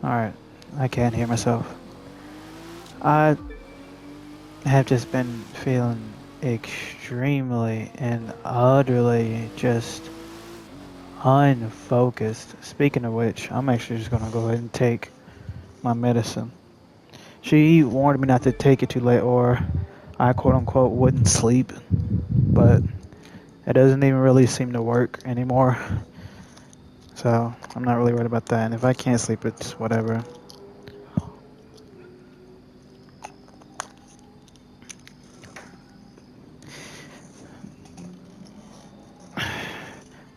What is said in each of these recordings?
Alright, I can't hear myself. I have just been feeling extremely and utterly just unfocused. Speaking of which, I'm actually just gonna go ahead and take my medicine. She warned me not to take it too late or I quote unquote wouldn't sleep, but it doesn't even really seem to work anymore. So I'm not really worried about that. And if I can't sleep, it's whatever.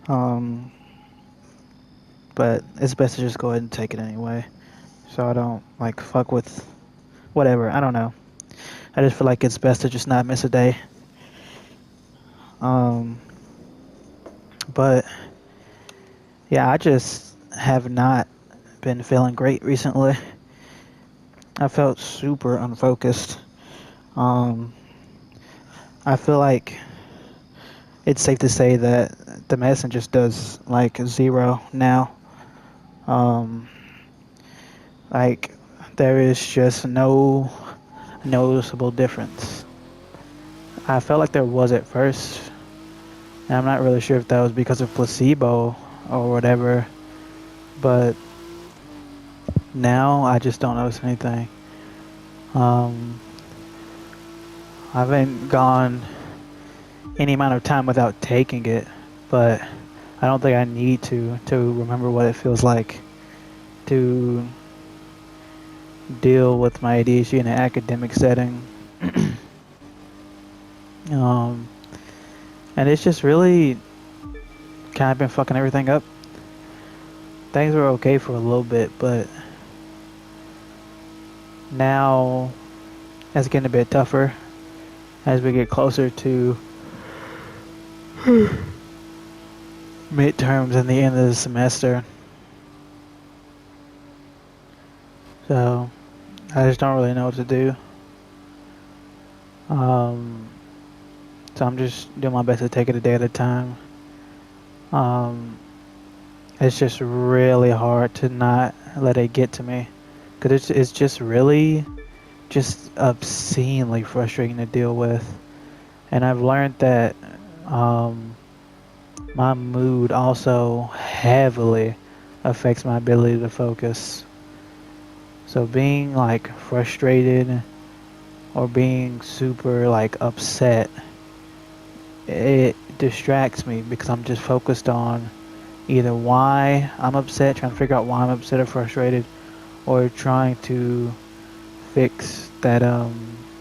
Um, but it's best to just go ahead and take it anyway, so I don't like fuck with whatever. I don't know. I just feel like it's best to just not miss a day. Um, but yeah, I just have not been feeling great recently. I felt super unfocused. Um, I feel like it's safe to say that the medicine just does like zero now. Um, like there is just no noticeable difference. I felt like there was at first, and I'm not really sure if that was because of placebo or whatever, but now I just don't notice anything. Um, I haven't gone any amount of time without taking it, but I don't think I need to remember what it feels like to deal with my ADHD in an academic setting. um, and it's just really kind of been fucking everything up. Things were okay for a little bit, but now it's getting a bit tougher as we get closer to midterms and the end of the semester. So I just don't really know what to do. Um, so I'm just doing my best to take it a day at a time. Um, it's just really hard to not let it get to me, cause it's just really just obscenely frustrating to deal with. And I've learned that um, my mood also heavily affects my ability to focus. So being like frustrated or being super like upset, it distracts me because I'm just focused on either why I'm upset, trying to figure out why I'm upset or frustrated, or trying to fix that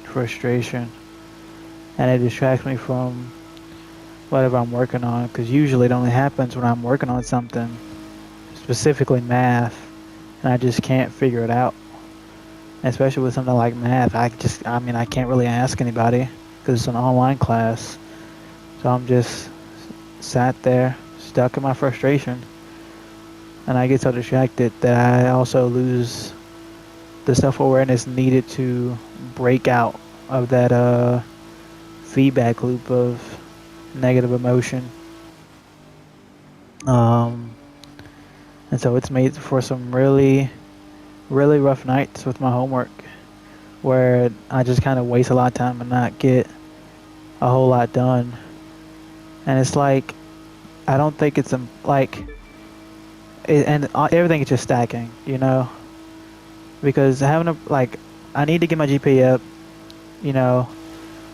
frustration. And it distracts me from whatever I'm working on, because usually it only happens when I'm working on something, specifically math, and I just can't figure it out. Especially with something like math, I can't really ask anybody because it's an online class. So I'm just sat there, stuck in my frustration, and I get so distracted that I also lose the self-awareness needed to break out of that feedback loop of negative emotion. Um, and so it's made for some really, really rough nights with my homework where I just kind of waste a lot of time and not get a whole lot done. And it's like, I don't think it's like, and everything is just stacking, you know? Because having a, like, I need to get my GPA up, you know?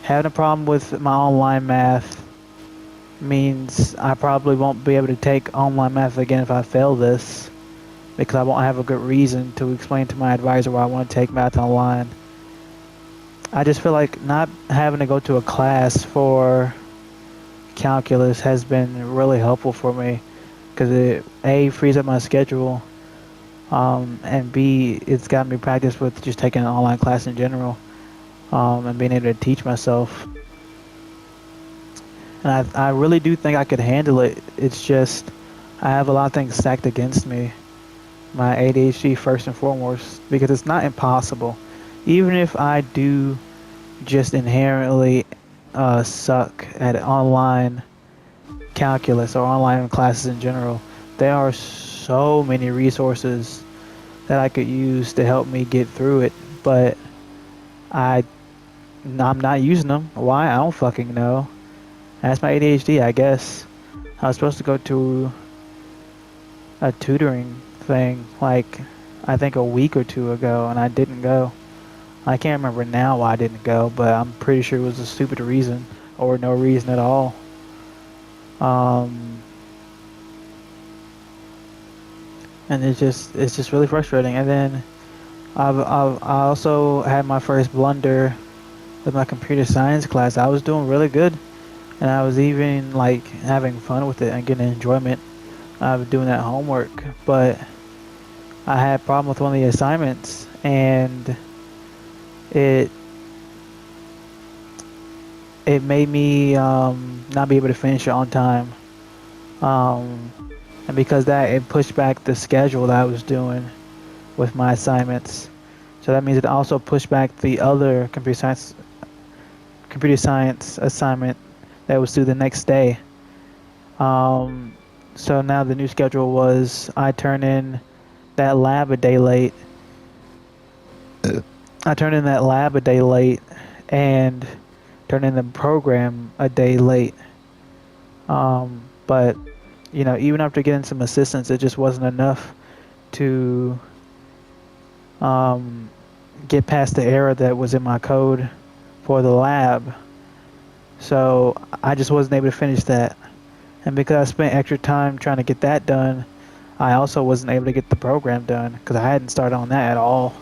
Having a problem with my online math means I probably won't be able to take online math again if I fail this, because I won't have a good reason to explain to my advisor why I want to take math online. I just feel like not having to go to a class for calculus has been really helpful for me because it A frees up my schedule, and B it's gotten me practice with just taking an online class in general, and being able to teach myself. And I really do think I could handle it. It's just I have a lot of things stacked against me. My ADHD first and foremost, because it's not impossible. Even if I do just inherently suck at online calculus or online classes in general, there are so many resources that I could use to help me get through it, but I I'm not using them. Why? I don't fucking know. That's my ADHD, I guess. I was supposed to go to a tutoring thing like I think a week or two ago, and I didn't go. I can't remember now why I didn't go, but I'm pretty sure it was a stupid reason or no reason at all. Um, and it's just really frustrating. And then I also had my first blunder with my computer science class. I was doing really good, and I was even like having fun with it and getting enjoyment out of doing that homework. But I had a problem with one of the assignments, and it it made me not be able to finish it on time. Um, and because that, it pushed back the schedule that I was doing with my assignments. So that means it also pushed back the other computer science assignment that was due the next day. Um, so now the new schedule was I turn in that lab a day late. I turn in that lab a day late and turn in the program a day late. But even after getting some assistance, it just wasn't enough to um, get past the error that was in my code for the lab. So I just wasn't able to finish that. And because I spent extra time trying to get that done, I also wasn't able to get the program done because I hadn't started on that at all.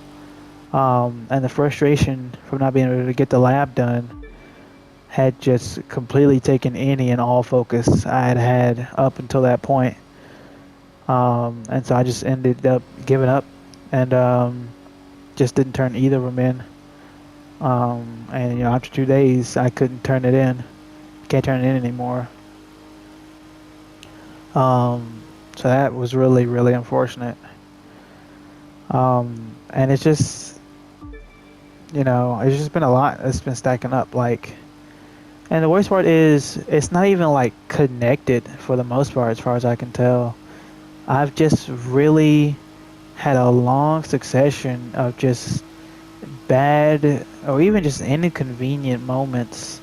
And the frustration from not being able to get the lab done had just completely taken any and all focus I had had up until that point. And so I just ended up giving up and just didn't turn either of them in. And after 2 days, I couldn't turn it in. Can't turn it in anymore. So that was really, really unfortunate. And it's just been a lot. It's been stacking up. And the worst part is, it's not even like connected for the most part, as far as I can tell. I've just really had a long succession of just bad or even just inconvenient moments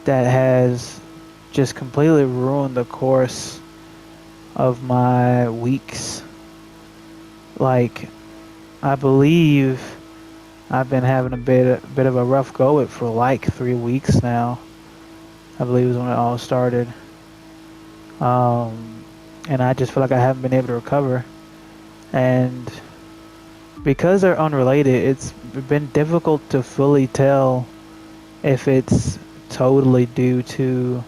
that has just completely ruined the course of my weeks. Like, I believe I've been having a bit of a rough go at for like 3 weeks now. I believe is when it all started. And I just feel like I haven't been able to recover. And because they're unrelated, it's been difficult to fully tell if it's totally due to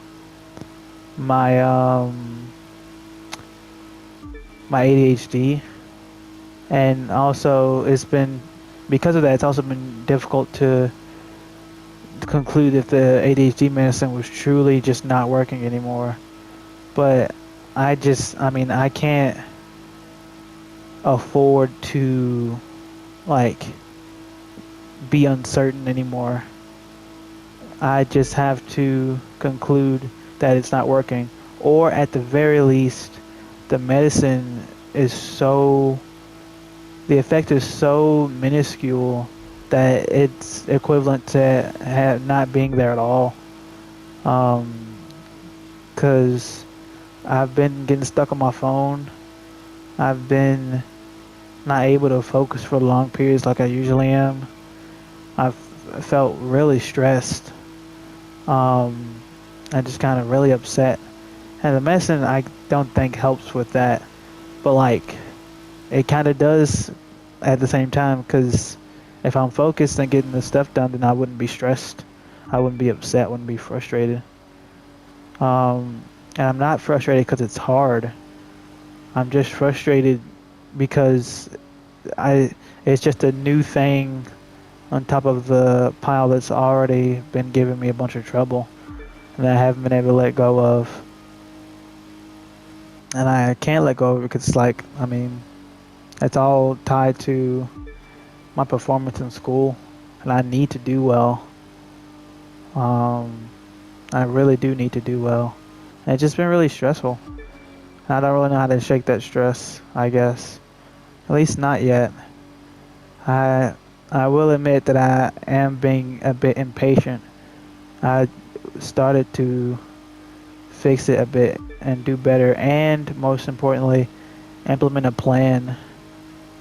my my ADHD, and also because of that, it's also been difficult to conclude if the ADHD medicine was truly just not working anymore. But I can't afford to like be uncertain anymore. I just have to conclude that it's not working, or at the very least, the medicine the effect is so minuscule that it's equivalent to not being there at all. Because I've been getting stuck on my phone. I've been not able to focus for long periods like I usually am. I've felt really stressed. I'm just kind of really upset. And the medicine I don't think helps with that. But it kind of does at the same time, because if I'm focused and getting the stuff done, then I wouldn't be stressed. I wouldn't be upset, wouldn't be frustrated. And I'm not frustrated because it's hard. I'm just frustrated because it's just a new thing on top of the pile that's already been giving me a bunch of trouble and that I haven't been able to let go of. And I can't let go of it because it's all tied to my performance in school, and I need to do well. I really do need to do well. And it's just been really stressful. I don't really know how to shake that stress, I guess. At least not yet. I I will admit that I am being a bit impatient. I started to fix it a bit and do better, and most importantly, implement a plan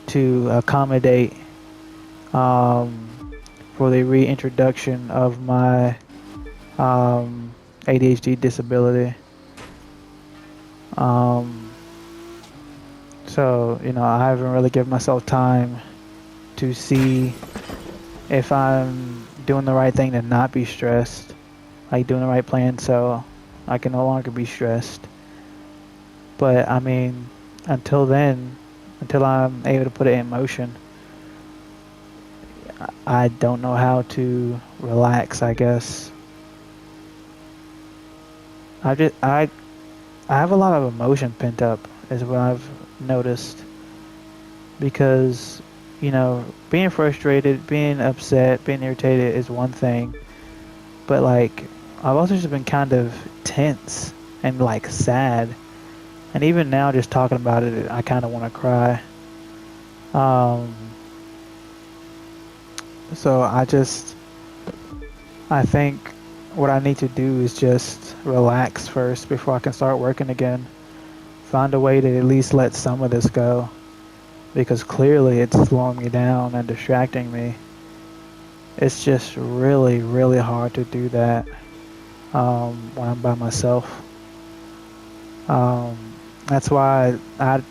to accommodate um, for the reintroduction of my ADHD disability. Um, so, I haven't really given myself time to see if I'm doing the right thing to not be stressed, like doing the right plan so I can no longer be stressed. But I mean, until then, until I'm able to put it in motion, I don't know how to relax, I guess. I have a lot of emotion pent up, is what I've noticed. Because, being frustrated, being upset, being irritated is one thing. But, like, I've also just been kind of tense and, like, sad. And even now, just talking about it, I kind of want to cry. Um, so I think what I need to do is just relax first before I can start working again. Find a way to at least let some of this go. Because clearly it's slowing me down and distracting me. It's just really, really hard to do that when I'm by myself. Um, that's why I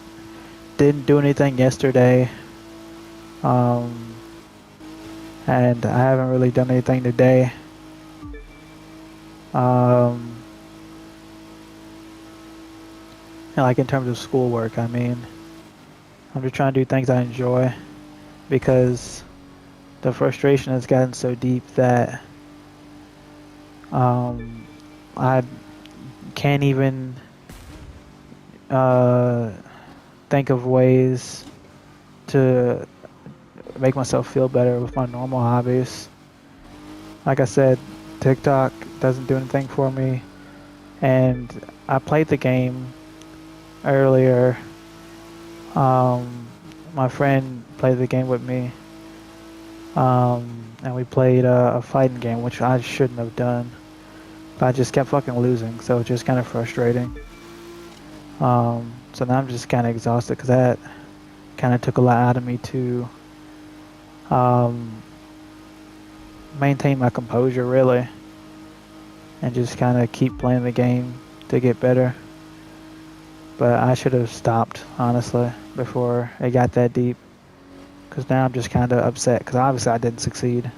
didn't do anything yesterday, um, and I haven't really done anything today. And like in terms of schoolwork, I mean, I'm just trying to do things I enjoy because the frustration has gotten so deep that I can't even think of ways to make myself feel better with my normal hobbies. Like I said, TikTok doesn't do anything for me, and I played the game earlier. My friend played the game with me, and we played a fighting game, which I shouldn't have done. But I just kept fucking losing, so it's just kind of frustrating. So now I'm just kind of exhausted because that kind of took a lot out of me to maintain my composure, really, and just kind of keep playing the game to get better. But I should have stopped, honestly, before it got that deep. Because now I'm just kind of upset, because obviously I didn't succeed.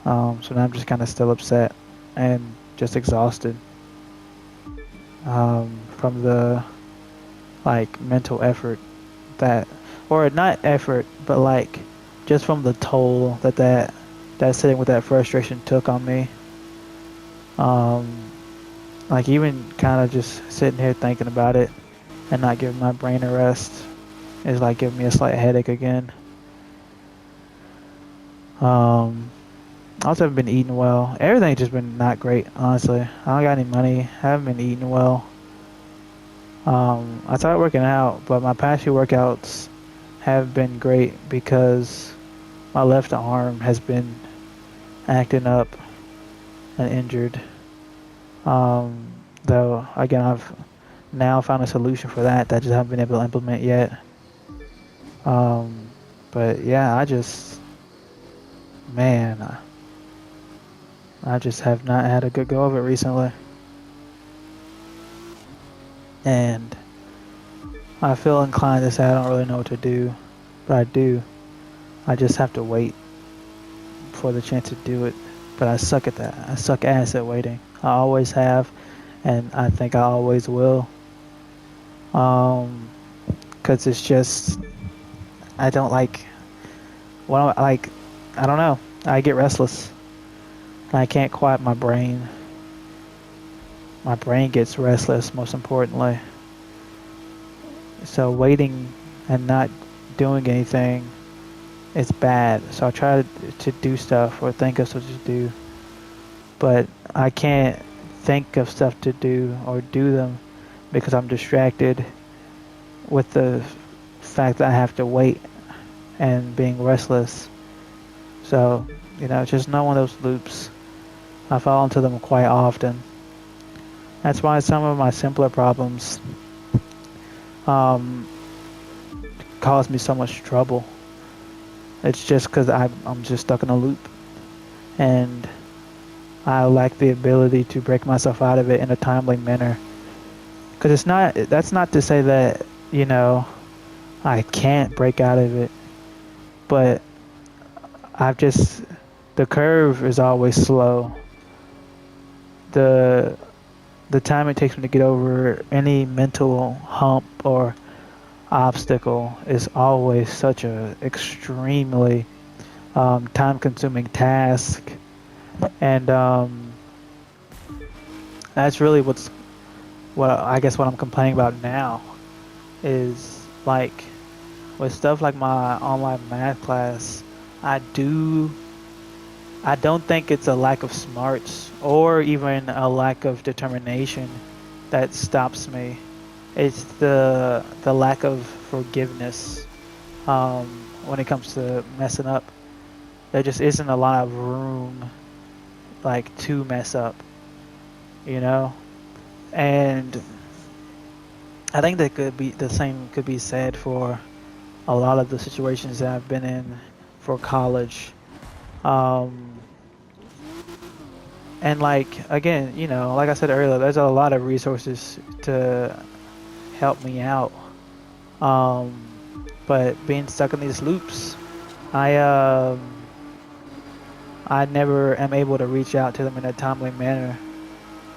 So now I'm just kind of still upset and just exhausted from the, like, mental effort that, or not effort, but like, just from the toll that sitting with that frustration took on me. Like, even kind of just sitting here thinking about it and not giving my brain a rest is like giving me a slight headache again. I also haven't been eating well. Everything's just been not great, honestly. I don't got any money. I haven't been eating well. I started working out, but my past few workouts have been great because my left arm has been acting up and injured. Though, again, I've now found a solution for that I just haven't been able to implement yet. But yeah, man, I just have not had a good go of it recently. And I feel inclined to say I don't really know what to do, but I do. I just have to wait for the chance to do it. But I suck at that. I suck ass at waiting. I always have, and I think I always will. Cause it's just, I don't like, I don't know. I get restless. I can't quiet my brain. My brain gets restless, most importantly. So waiting and not doing anything is bad. So I try to do stuff or think of stuff to do, but I can't think of stuff to do or do them because I'm distracted with the fact that I have to wait and being restless. So, it's just knowing those loops. I fall into them quite often. That's why some of my simpler problems um, cause me so much trouble. It's just because I'm just stuck in a loop, and I lack the ability to break myself out of it in a timely manner. Because that's not to say that, I can't break out of it, but I've just, the curve is always slow. The the time it takes me to get over any mental hump or obstacle is always such a extremely time-consuming task, and that's really what I guess what I'm complaining about now is like with stuff like my online math class. I do I don't think it's a lack of smarts or even a lack of determination that stops me. It's the lack of forgiveness um, when it comes to messing up. There just isn't a lot of room like to mess up, you know. And I think that could be the same could be said for a lot of the situations that I've been in for college. Um, and like again, like I said earlier, there's a lot of resources to help me out. But being stuck in these loops, I I never am able to reach out to them in a timely manner,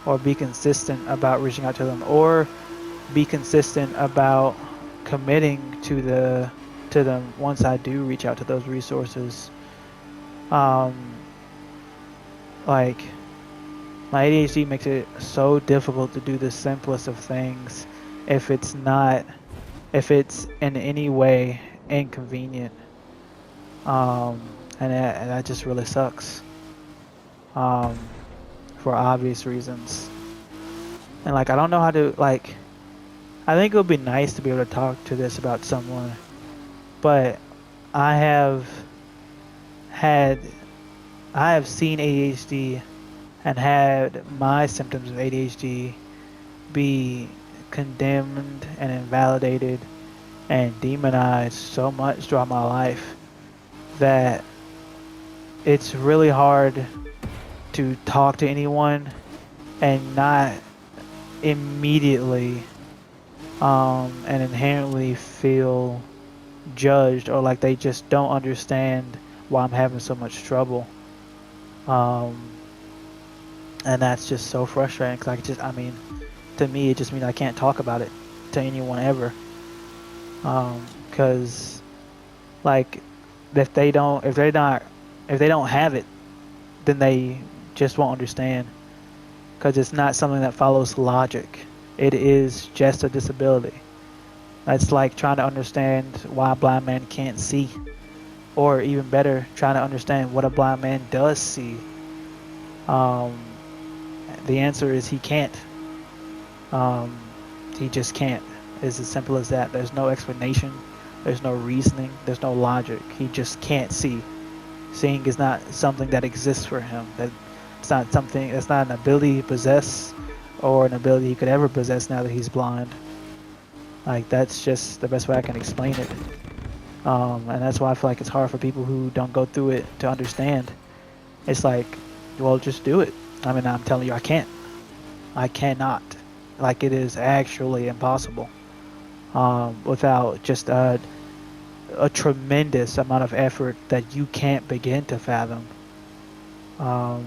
or be consistent about reaching out to them, or be consistent about committing to them once I do reach out to those resources. Um, like my ADHD makes it so difficult to do the simplest of things if it's not if it's in any way inconvenient. Um, and that just really sucks. Um, for obvious reasons. And like I don't know how to like I think it would be nice to be able to talk to this about someone, but I have had I have seen ADHD and had my symptoms of ADHD be condemned and invalidated and demonized so much throughout my life that it's really hard to talk to anyone and not immediately and inherently feel judged, or like they just don't understand why I'm having so much trouble. Um, and that's just so frustrating because to me, it just means I can't talk about it to anyone ever. Because like if they don't have it, then they just won't understand. Because it's not something that follows logic. It is just a disability. It's like trying to understand why a blind man can't see, or even better, trying to understand what a blind man does see. Um, the answer is he can't. Um, he just can't. It's as simple as that. There's no explanation. There's no reasoning. There's no logic. He just can't see. Seeing is not something that exists for him. It's not something. It's not an ability he possesses, or an ability he could ever possess now that he's blind. Like that's just the best way I can explain it. And that's why I feel like it's hard for people who don't go through it to understand. It's like, well, just do it. I mean, I'm telling you, I can't. I cannot. Like it is actually impossible. Without just a tremendous amount of effort that you can't begin to fathom. Um,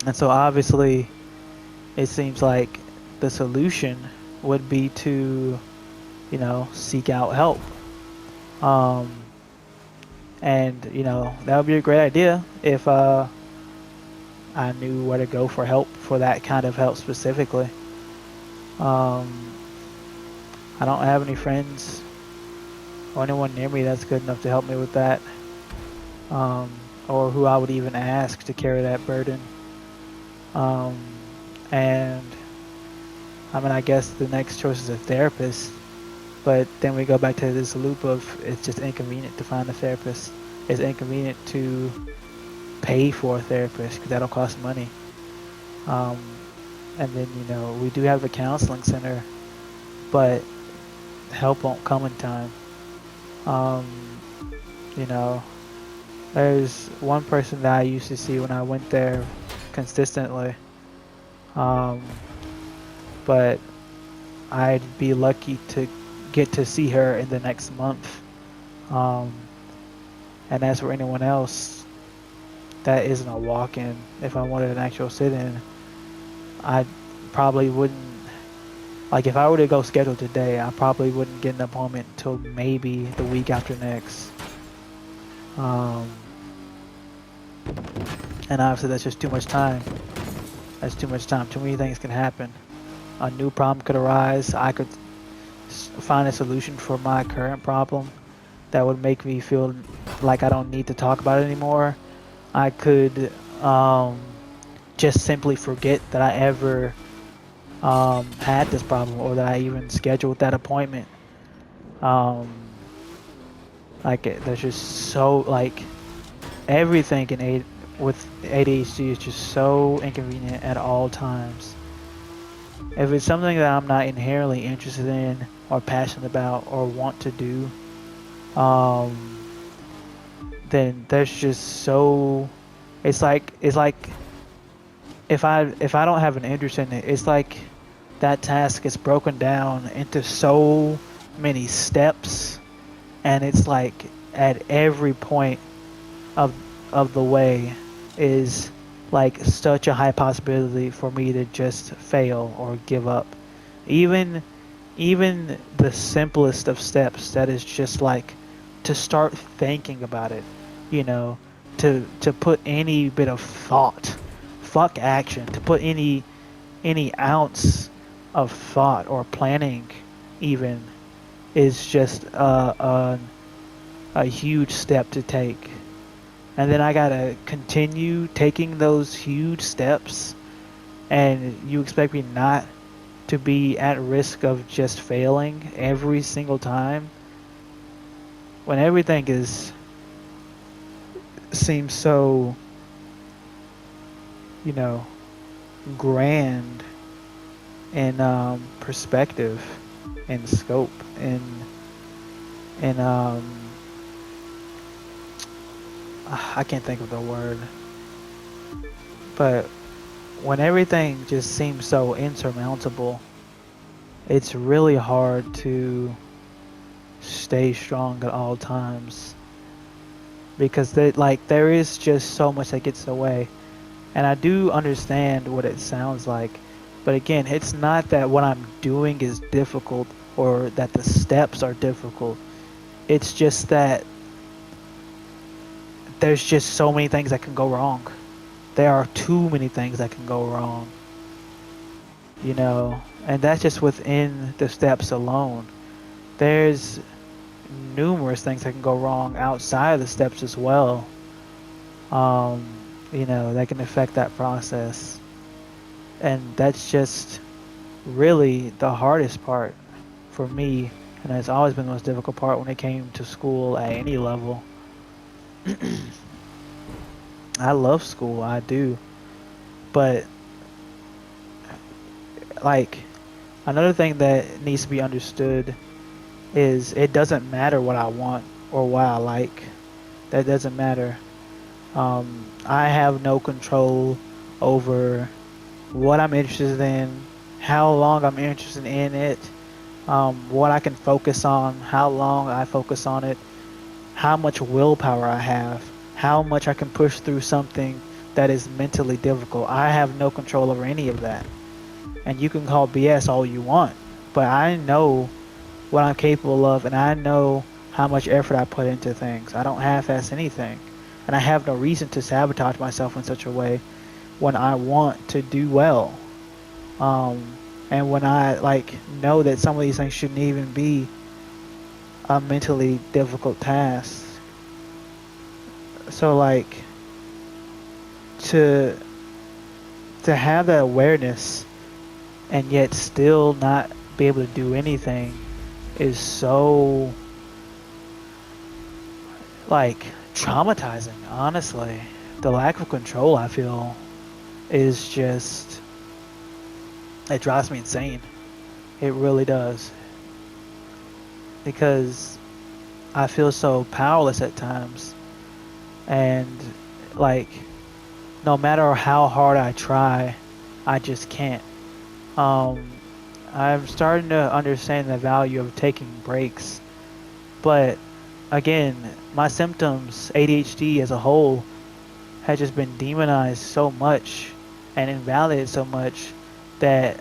and so obviously, it seems like the solution would be to, seek out help. Um, and that would be a great idea if I knew where to go for help, for that kind of help specifically. Um, I don't have any friends or anyone near me that's good enough to help me with that, or who I would even ask to carry that burden. And I mean, I guess the next choice is a therapist, But then we go back to this loop of it's just inconvenient to find a therapist. It's inconvenient to pay for a therapist because that'll cost money. Um, and then, we do have a counseling center, but help won't come in time. Um, you know, there's one person that I used to see when I went there consistently. Um, but I'd be lucky to get to see her in the next month. Um, and as for anyone else, that isn't a walk-in. If I wanted an actual sit-in, I probably wouldn't. Like, if I were to go schedule today, I probably wouldn't get an appointment until maybe the week after next. And obviously, that's just too much time. That's too much time. Too many things can happen. A new problem could arise. I could find a solution for my current problem that would make me feel like I don't need to talk about it anymore. I could just simply forget that I ever had this problem or that I even scheduled that appointment. There's just so, everything with ADHD is just so inconvenient at all times. If it's something that I'm not inherently interested in or passionate about or want to do, then there's just so, it's like if I don't have an interest in it, it's like that task is broken down into so many steps, and it's like at every point of the way is like such a high possibility for me to just fail or give up. Even the simplest of steps, that is just like to start thinking about it, to put any bit of thought, fuck action, to put any ounce of thought or planning even is just a huge step to take. And then I gotta continue taking those huge steps, and you expect me not to be at risk of just failing every single time when everything seems so, grand in perspective and scope and I can't think of the word, but when everything just seems so insurmountable, it's really hard to stay strong at all times because there is just so much that gets away. And I do understand what it sounds like, but again, it's not that what I'm doing is difficult or that the steps are difficult. It's just that there's just so many things that can go wrong. There are too many things that can go wrong. And that's just within the steps alone. There's numerous things that can go wrong outside of the steps as well. That can affect that process. And that's just really the hardest part for me. And it's always been the most difficult part when it came to school at any level. I love school, I do. But another thing that needs to be understood is it doesn't matter what I want or what I like. That doesn't matter. I have no control over what I'm interested in, how long I'm interested in it, what I can focus on, how long I focus on it, how much willpower I have, how much I can push through something that is mentally difficult. I have no control over any of that. And you can call BS all you want, but I know what I'm capable of, and I know how much effort I put into things. I don't half-ass anything, and I have no reason to sabotage myself in such a way when I want to do well. And when I know that some of these things shouldn't even be a mentally difficult task. So to have that awareness and yet still not be able to do anything is so like traumatizing, honestly. The lack of control I feel is just, it drives me insane. It really does. Because I feel so powerless at times. And like, no matter how hard I try, I just can't. Um, I'm starting to understand the value of taking breaks. But again, my symptoms, ADHD as a whole, has just been demonized so much and invalidated so much that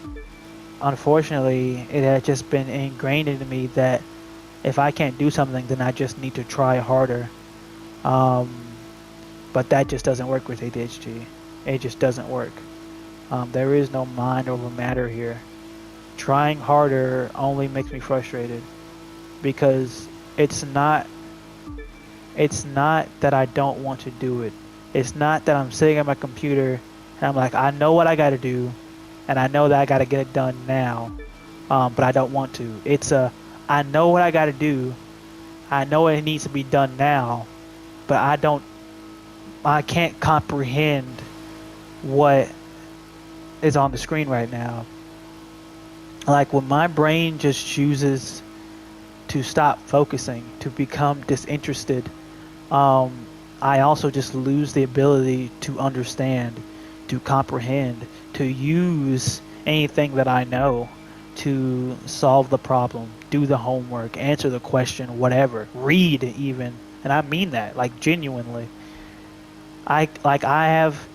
unfortunately it has just been ingrained into me that if I can't do something, then I just need to try harder. Um, but that just doesn't work with ADHD. It just doesn't work. There is no mind over matter here. Trying harder only makes me frustrated because it's not it's not that I don't want to do it. It's not that I'm sitting at my computer and I'm like, I know what I got to do, and I know that I got to get it done now, but I don't want to. I know what I got to do. I know it needs to be done now, but I can't comprehend what is on the screen right now. Like when my brain just chooses to stop focusing, to become disinterested, I also just lose the ability to understand, to comprehend, to use anything that I know to solve the problem, do the homework, answer the question, whatever, read even. And I mean that, like genuinely. I have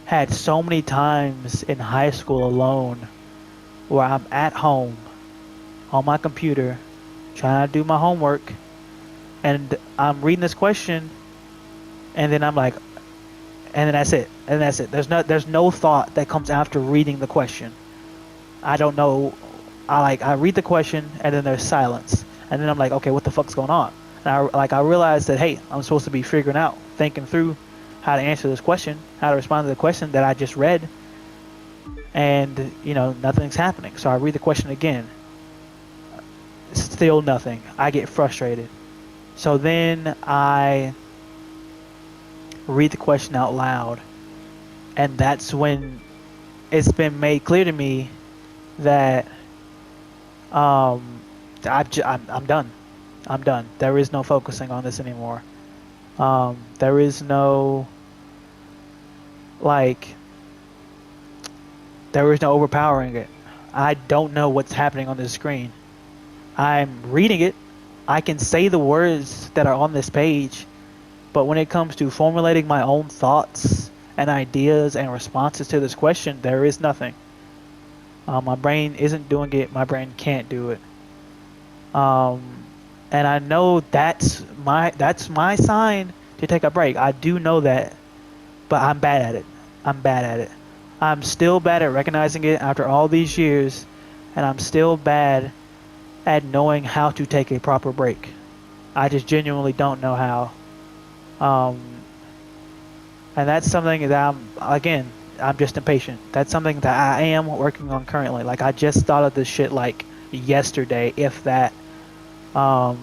had so many times in high school alone where I'm at home on my computer trying to do my homework and I'm reading this question and then I'm like, and then that's it. And that's it. There's no thought that comes after reading the question. I don't know. I read the question and then there's silence. And then I'm like, okay, what the fuck's going on? And I realized that hey, I'm supposed to be figuring out, thinking through how to answer this question, how to respond to the question that I just read. And nothing's happening. So I read the question again. Still nothing. I get frustrated. So then I read the question out loud, and that's when it's been made clear to me that I'm done. I'm done. There is no focusing on this anymore. There is no like. There is no overpowering it. I don't know what's happening on the screen. I'm reading it. I can say the words that are on this page, but when it comes to formulating my own thoughts and ideas and responses to this question, there is nothing. My brain isn't doing it. My brain can't do it. And I know that's my sign to take a break. I do know that, but I'm bad at it. I'm bad at it. I'm still bad at recognizing it after all these years, and I'm still bad at knowing how to take a proper break. I just genuinely don't know how. And that's something that I'm just impatient. That's something that I am working on currently. Like I just thought of this shit like yesterday, if that. So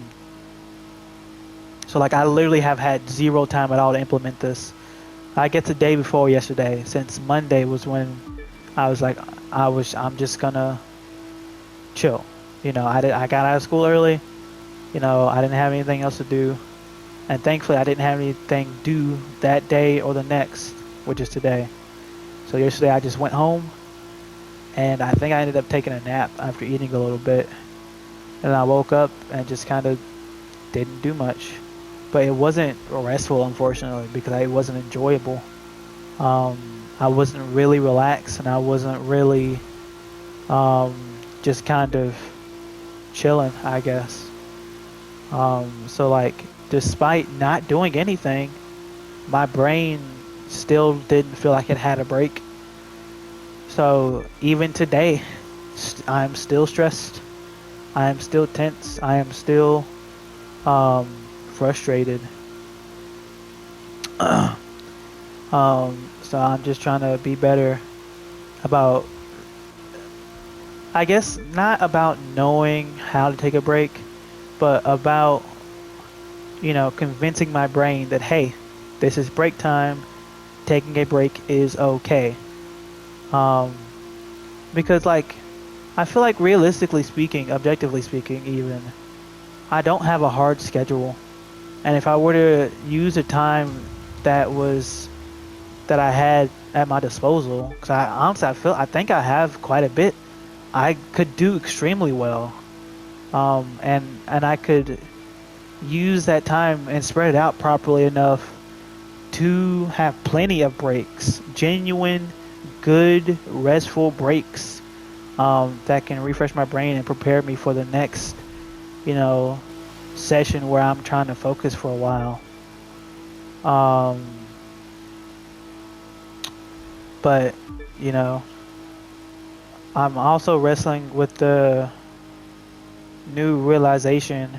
like I literally have had zero time at all to implement this. I guess the day before yesterday, since Monday was when I was like, I'm just gonna chill. I got out of school early. I didn't have anything else to do. And thankfully I didn't have anything due that day or the next, which is today. So yesterday I just went home and I think I ended up taking a nap after eating a little bit. And I woke up and just kind of didn't do much. But it wasn't restful, unfortunately, because it wasn't enjoyable. I wasn't really relaxed and I wasn't really just kind of chilling, I guess. So like, despite not doing anything, my brain still didn't feel like it had a break. So even today, I'm still stressed. I am still tense. I am still frustrated. So I'm just trying to be better about, I guess, not about knowing how to take a break, but about, convincing my brain that, hey, this is break time. Taking a break is okay. Um, because, like, I feel like realistically speaking, objectively speaking, even, I don't have a hard schedule. And if I were to use a time that was that I had at my disposal, because I honestly I think I have quite a bit, I could do extremely well. And I could use that time and spread it out properly enough to have plenty of breaks, genuine, good, restful breaks, that can refresh my brain and prepare me for the next, you know, session where I'm trying to focus for a while. Um, but you know, I'm also wrestling with the new realization.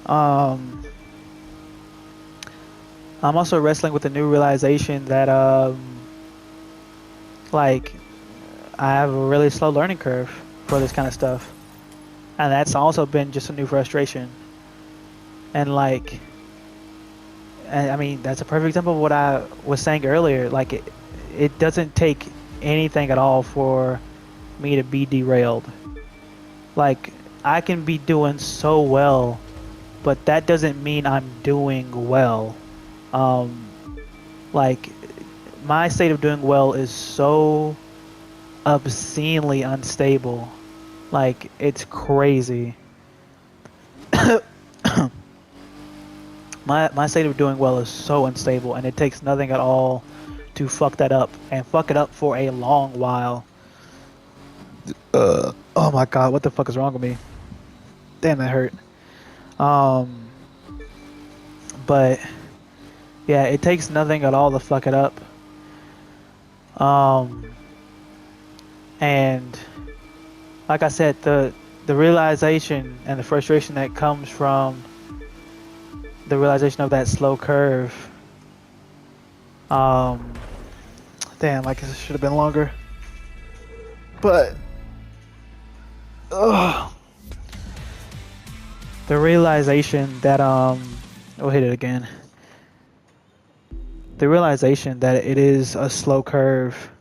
Um, I'm also wrestling with the new realization that like I have a really slow learning curve for this kind of stuff, and that's also been just a new frustration. And like, I mean, that's a perfect example of what I was saying earlier. Like, it doesn't take anything at all for me to be derailed. Like, I can be doing so well, but that doesn't mean I'm doing well. Um, like, my state of doing well is so obscenely unstable. Like, it's crazy. My state of doing well is so unstable, and it takes nothing at all to fuck that up, and fuck it up for a long while. Oh my god, what the fuck is wrong with me? Damn, that hurt. Um, but yeah, it takes nothing at all to fuck it up. Um, and like I said, the realization and the frustration that comes from the realization of that slow curve. Um, damn, like this should have been longer. But ugh, the realization that we'll hit it again. The realization that it is a slow curve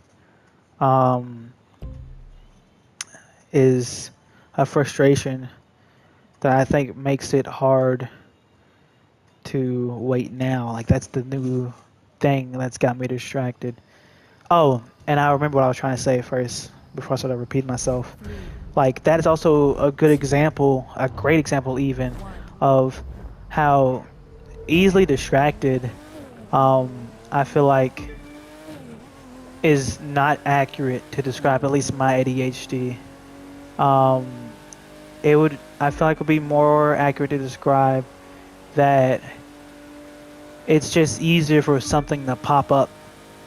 um is a frustration that I think makes it hard to wait now. Like that's the new thing that's got me distracted. Oh, and I remember what I was trying to say first before I started repeating myself. Like that is also a good example, a great example even, of how easily distracted I feel like is not accurate to describe at least my ADHD. Um, I feel like it would be more accurate to describe that it's just easier for something to pop up.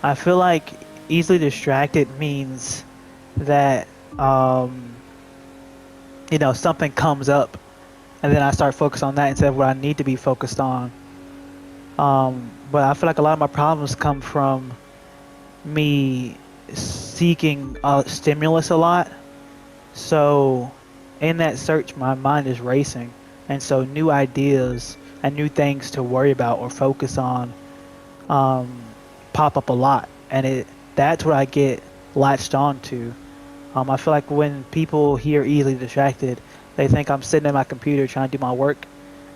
I feel like easily distracted means that something comes up and then I start focusing on that instead of what I need to be focused on. But I feel like a lot of my problems come from me seeking stimulus a lot. So in that search, my mind is racing. And so new ideas and new things to worry about or focus on um, pop up a lot. And that's what I get latched on to. I feel like when people hear easily distracted, they think I'm sitting at my computer trying to do my work,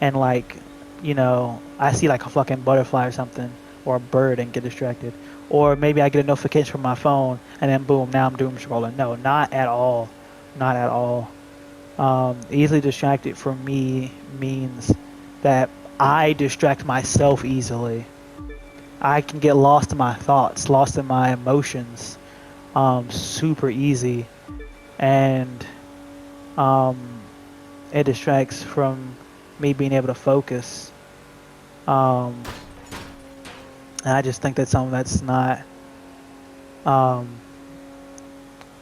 and like, I see like a fucking butterfly or something, or a bird and get distracted. Or maybe I get a notification from my phone, and then boom, now I'm doom scrolling. No, not at all. Not at all. Easily distracted for me means that I distract myself easily. I can get lost in my thoughts, lost in my emotions, super easy, and um, it distracts from me being able to focus. Um, and I just think that's something um,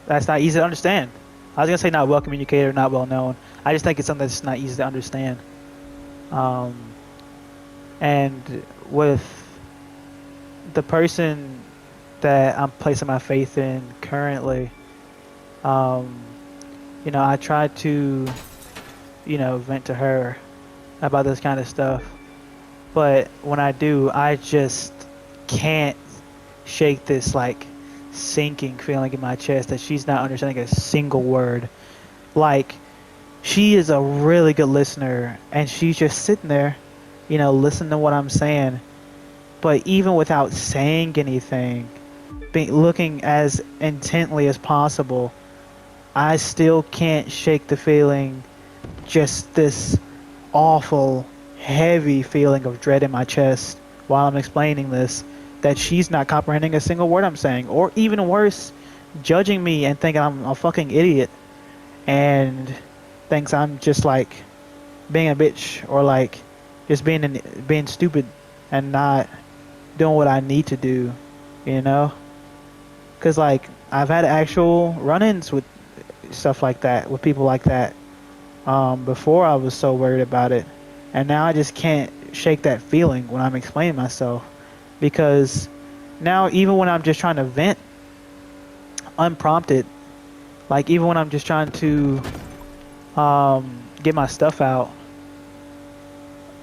that's not easy to understand. I was gonna say not well communicated or not well known. I just think it's something that's not easy to understand. Um, and with the person that I'm placing my faith in currently, I try to, vent to her about this kind of stuff. But when I do, I just can't shake this like sinking feeling in my chest that she's not understanding a single word. Like, she is a really good listener and she's just sitting there, listening to what I'm saying. But even without saying anything, looking as intently as possible, I still can't shake the feeling, just this awful, heavy feeling of dread in my chest while I'm explaining this, that she's not comprehending a single word I'm saying, or even worse, judging me and thinking I'm a fucking idiot and thinks I'm just like being a bitch or like just being stupid and not doing what I need to do, you know? Because like I've had actual run-ins with stuff like that, with people like that. Before I was so worried about it, and now I just can't shake that feeling when I'm explaining myself, because now even when I'm just trying to vent unprompted, like even when I'm just trying to get my stuff out,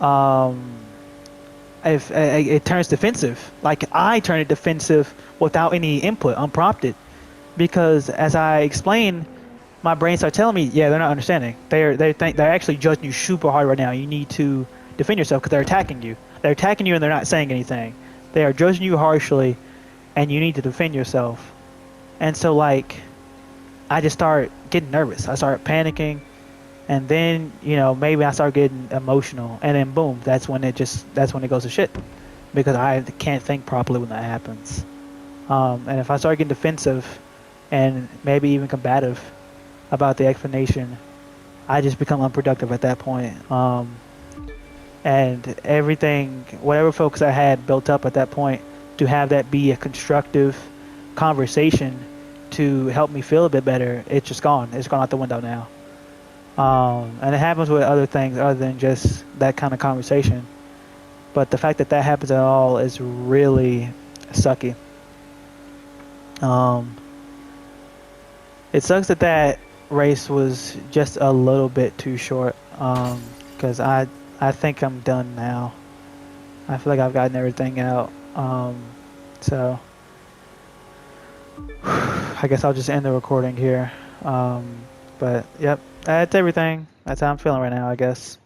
um, if it turns defensive, like I turn it defensive without any input, unprompted, because as I explain, my brain starts telling me, yeah, they're not understanding. They're actually judging you super hard right now. You need to defend yourself because they're attacking you. They're attacking you and they're not saying anything. They are judging you harshly, and you need to defend yourself. And so like, I just start getting nervous. I start panicking, and then maybe I start getting emotional, and then boom, that's when it goes to shit, because I can't think properly when that happens. And if I start getting defensive, and maybe even combative about the explanation, I just become unproductive at that point. And everything, whatever focus I had built up at that point, to have that be a constructive conversation to help me feel a bit better, it's just gone. It's gone out the window now. And it happens with other things other than just that kind of conversation. But the fact that that happens at all is really sucky. It sucks that race was just a little bit too short. Because I think I'm done now. I feel like I've gotten everything out. So I guess I'll just end the recording here. But yep, that's everything. That's how I'm feeling right now, I guess.